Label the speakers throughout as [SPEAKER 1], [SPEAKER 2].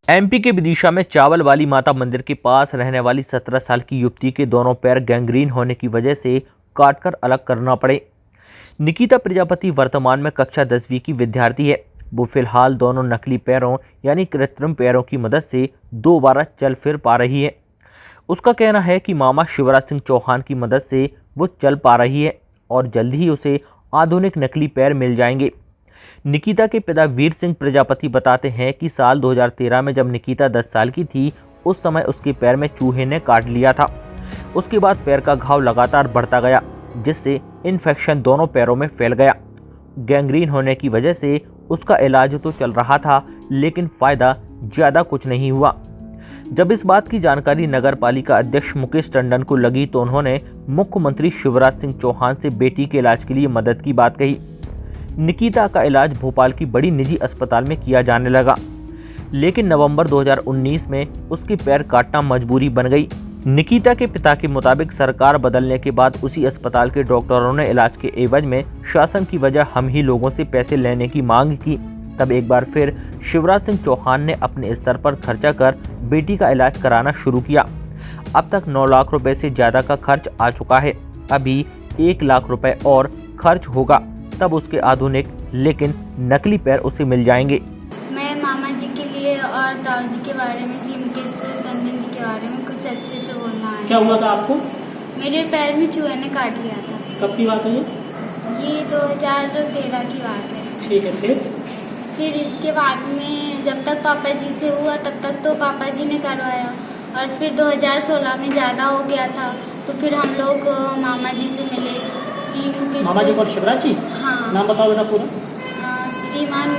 [SPEAKER 1] MP के विदिशा में चावल वाली माता मंदिर के पास रहने वाली 17 साल की युवती के दोनों पैर गैंग्रीन होने की वजह से काटकर अलग करना पड़े। निकिता प्रजापति वर्तमान में कक्षा 10वीं की विद्यार्थी है। वो फिलहाल दोनों नकली पैरों यानी कृत्रिम पैरों की मदद से दोबारा चल फिर पा रही है। उसका कहना है कि मामा शिवराज सिंह चौहान की मदद से वो चल पा रही है और जल्द ही उसे आधुनिक नकली पैर मिल जाएंगे। निकिता के पिता वीर सिंह प्रजापति बताते हैं कि साल 2013 में जब निकिता 10 साल की थी, उस समय उसके पैर में चूहे ने काट लिया था। उसके बाद पैर का घाव लगातार बढ़ता गया, जिससे इन्फेक्शन दोनों पैरों में फैल गया। गैंग्रीन होने की वजह से उसका इलाज तो चल रहा था, लेकिन फ़ायदा ज़्यादा कुछ नहीं हुआ। जब इस बात की जानकारी नगर पालिका अध्यक्ष मुकेश टंडन को लगी तो उन्होंने मुख्यमंत्री शिवराज सिंह चौहान से बेटी के इलाज के लिए मदद की बात कही। निकिता का इलाज भोपाल की बड़ी निजी अस्पताल में किया जाने लगा, लेकिन नवंबर 2019 में उसके पैर काटना मजबूरी बन गई। निकिता के पिता के मुताबिक सरकार बदलने के बाद उसी अस्पताल के डॉक्टरों ने इलाज के एवज में शासन की वजह हम ही लोगों से पैसे लेने की मांग की। तब एक बार फिर शिवराज सिंह चौहान ने अपने स्तर पर खर्चा कर बेटी का इलाज कराना शुरू किया। अब तक 9 लाख रुपए से ज़्यादा का खर्च आ चुका है। अभी 1 लाख रुपए और खर्च होगा, तब उसके आधुनिक लेकिन नकली पैर उसे मिल जाएंगे।
[SPEAKER 2] मैं मामा जी के लिए और ताऊ जी के बारे में, श्री मुकेश टंडन जी के बारे में कुछ अच्छे से बोलना है।
[SPEAKER 3] क्या हुआ था आपको?
[SPEAKER 2] मेरे पैर में चूहे ने काट लिया था।
[SPEAKER 3] कब की बात है
[SPEAKER 2] ये 2013 की बात है।
[SPEAKER 3] ठीक है।
[SPEAKER 2] फिर इसके बाद में जब तक पापा जी से हुआ तब तक तो पापा जी ने करवाया, और फिर 2016 में ज़्यादा हो गया था तो फिर हम लोग मामा जी से मिले। श्री मुकेश
[SPEAKER 3] मामा जी कौन? शिवराज जी?
[SPEAKER 2] हाँ।
[SPEAKER 3] नाम बताओ बेटा पूरा।
[SPEAKER 2] श्रीमान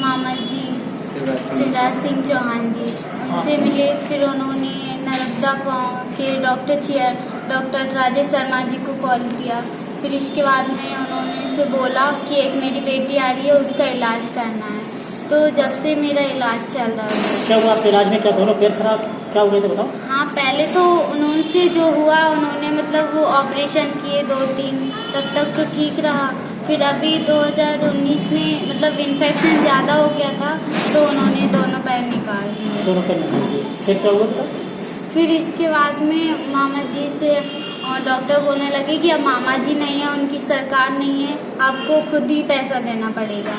[SPEAKER 2] मामा जी शिवराज सिंह चौहान जी, उनसे मिले। फिर उन्होंने नर्मदा गाँव के डॉक्टर राजेश शर्मा जी को कॉल किया। फिर इसके बाद में उन्होंने से बोला कि एक मेरी बेटी आ रही है, उसका इलाज करना है। तो जब से मेरा इलाज चल रहा है।
[SPEAKER 3] क्या हुआ आपके इलाज में? क्या दोनों पैर खराब क्या हुए थे बताओ?
[SPEAKER 2] हाँ, पहले तो उन्होंने जो हुआ उन्होंने मतलब वो ऑपरेशन किए 2-3, तब तक तो ठीक रहा। फिर अभी 2019 में मतलब इन्फेक्शन ज़्यादा हो गया था तो उन्होंने दोनों पैर निकाल दिए।
[SPEAKER 3] दोनों पैर निकाल दिए। फिर क्या हुआ था?
[SPEAKER 2] फिर इसके बाद में मामा जी से और डॉक्टर बोलने लगे कि अब मामा जी नहीं है, उनकी सरकार नहीं है, आपको खुद ही पैसा देना पड़ेगा।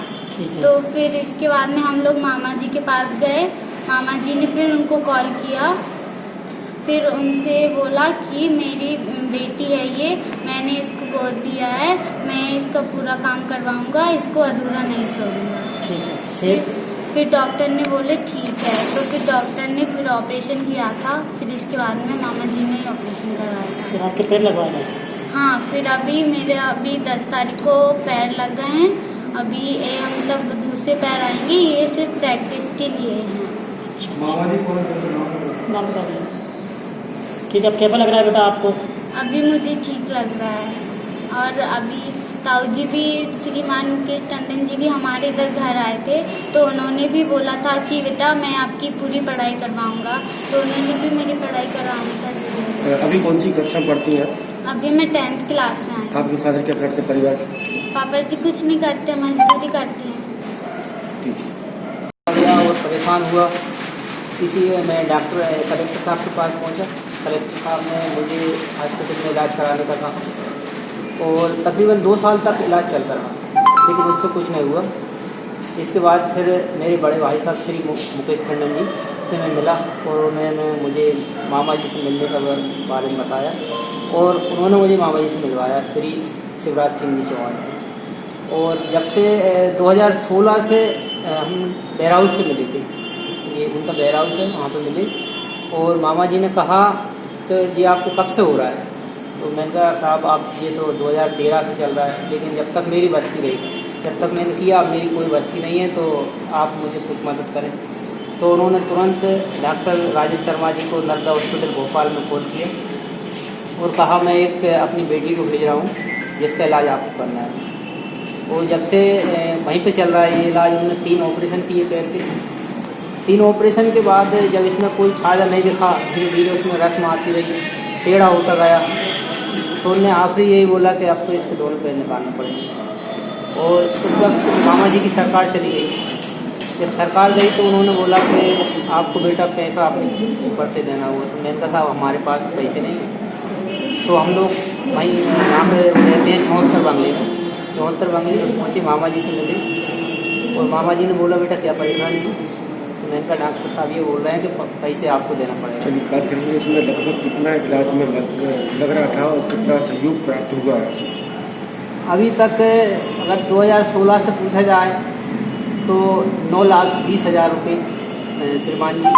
[SPEAKER 2] तो फिर इसके बाद में हम लोग मामा जी के पास गए। मामा जी ने फिर उनको कॉल किया। फिर उनसे बोला कि मेरी बेटी है ये, मैंने इसको गोद दिया है, मैं इसका पूरा काम करवाऊंगा, इसको अधूरा नहीं छोड़ूंगा। फिर डॉक्टर ने बोले ठीक है। तो फिर डॉक्टर ने फिर ऑपरेशन किया था। फिर इसके बाद में मामा जी ने ऑपरेशन करवाया था।
[SPEAKER 3] फिर आपके पैर लगवाए?
[SPEAKER 2] हाँ, फिर अभी 10 तारीख को पैर लग गए हैं। अभी मतलब दूसरे पैर आएंगे, ये सिर्फ प्रैक्टिस के लिए हैं।
[SPEAKER 3] मामा जी कौन? नाम बता दीजिए। ठीक है, अब कैसा लग रहा है बेटा आपको?
[SPEAKER 2] अभी मुझे ठीक लग रहा है। और अभी ताऊ जी भी, श्रीमान मुकेश टंडन जी भी हमारे इधर घर आए थे तो उन्होंने भी बोला था कि बेटा मैं आपकी पूरी पढ़ाई करवाऊंगा, तो उन्होंने भी मेरी पढ़ाई करवाने का जरूर।
[SPEAKER 4] अभी कौन सी कक्षा पढ़ती हैं?
[SPEAKER 2] अभी मैं 10th क्लास में आई।
[SPEAKER 4] आपके फादर क्या करते हैं? परिवार?
[SPEAKER 2] पापा जी कुछ नहीं करते, मजदूरी करते हैं।
[SPEAKER 5] और परेशान हुआ, इसीलिए मैं कलेक्टर साहब के पास पहुंचा। कलेक्टर साहब ने मुझे हॉस्पिटल में इलाज कराने का कहा और तकरीबन 2 साल तक इलाज चलता रहा, लेकिन उससे कुछ नहीं हुआ। इसके बाद फिर मेरे बड़े भाई साहब श्री मुकेश टंडन जी से मैं मिला और उन्होंने मुझे मामा जी से मिलने का बारे में बताया और उन्होंने मुझे मामा जी से मिलवाया, श्री शिवराज सिंह जी चौहान से। और जब से 2016 से हम वेयर हाउस पर मिले थे, ये उनका वेयर हाउस है, वहाँ पर मिले और मामा जी ने कहा तो ये आपको कब से हो रहा है? तो मैंने कहा साहब आप ये तो 2013 से चल रहा है, लेकिन जब तक मेरी बस की रही, जब तक मैंने किया अब मेरी कोई बस की नहीं है, तो आप मुझे कुछ मदद करें। तो उन्होंने तुरंत डॉक्टर राजेश शर्मा जी को नर्मदा हॉस्पिटल भोपाल में कॉल किया और कहा मैं एक अपनी बेटी को भेज रहा हूँ जिसका इलाज आपको करना है। और जब से वहीं पे चल रहा है ये इलाज। उन्होंने 3 ऑपरेशन किए पैर के। 3 ऑपरेशन के बाद जब इसमें कोई फायदा नहीं दिखा, धीरे धीरे उसमें रस्म आती रही, टेढ़ा होता गया, तो उन्होंने आखिरी यही बोला कि अब तो इसके दोनों पैर निकालने पड़ेंगे। और उस वक्त मामा जी की सरकार चली गई जब सरकार गई तो उन्होंने बोला कि आपको बेटा पैसा अपने ऊपर से देना होगा। तो मैंने कहा हमारे पास पैसे नहीं हैं। तो हम लोग वहीं यहाँ पे रहते हैं 74 बंगले में। 74 बंगले में पहुँचे, मामा जी से मिले और मामा जी ने बोला बेटा क्या परेशानी है। तो मैंने कहा डॉक्टर साहब ये बोल रहे हैं कि पैसे आपको देना पड़ेगा।
[SPEAKER 4] चलिए बात करेंगे इसमें लगभग कितना इलाज में लग रहा था और कितना सहयोग प्राप्त हुआ है?
[SPEAKER 5] अभी तक अगर 2016 से पूछा जाए तो 9,20,000 रुपये श्रीमान जी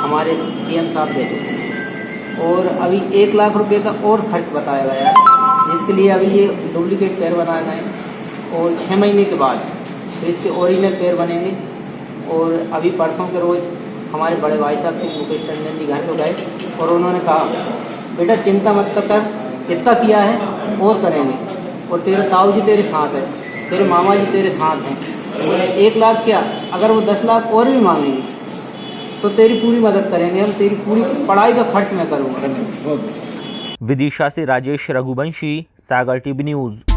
[SPEAKER 5] हमारे CM साहब दे चुके और अभी 1 लाख रुपये का और खर्च बताया गया है, जिसके लिए अभी ये डुप्लीकेट पैर बनाए गए और 6 महीने के बाद तो इसके ओरिजिनल पैर बनेंगे। और अभी परसों के रोज़ हमारे बड़े भाई साहब से मुकेश टंडन जी घर पर गए और उन्होंने कहा बेटा चिंता मत कर, इतना किया है और करेंगे और तेरे ताऊ जी तेरे साथ है, तेरे मामा जी तेरे साथ हैं। 1 लाख क्या, अगर वो 10 लाख और भी मांगेंगे तो तेरी पूरी मदद करेंगे हम, तेरी पूरी पढ़ाई का खर्च मैं करूँगा।
[SPEAKER 1] विदिशा से राजेश रघुवंशी, सागर टीवी न्यूज़।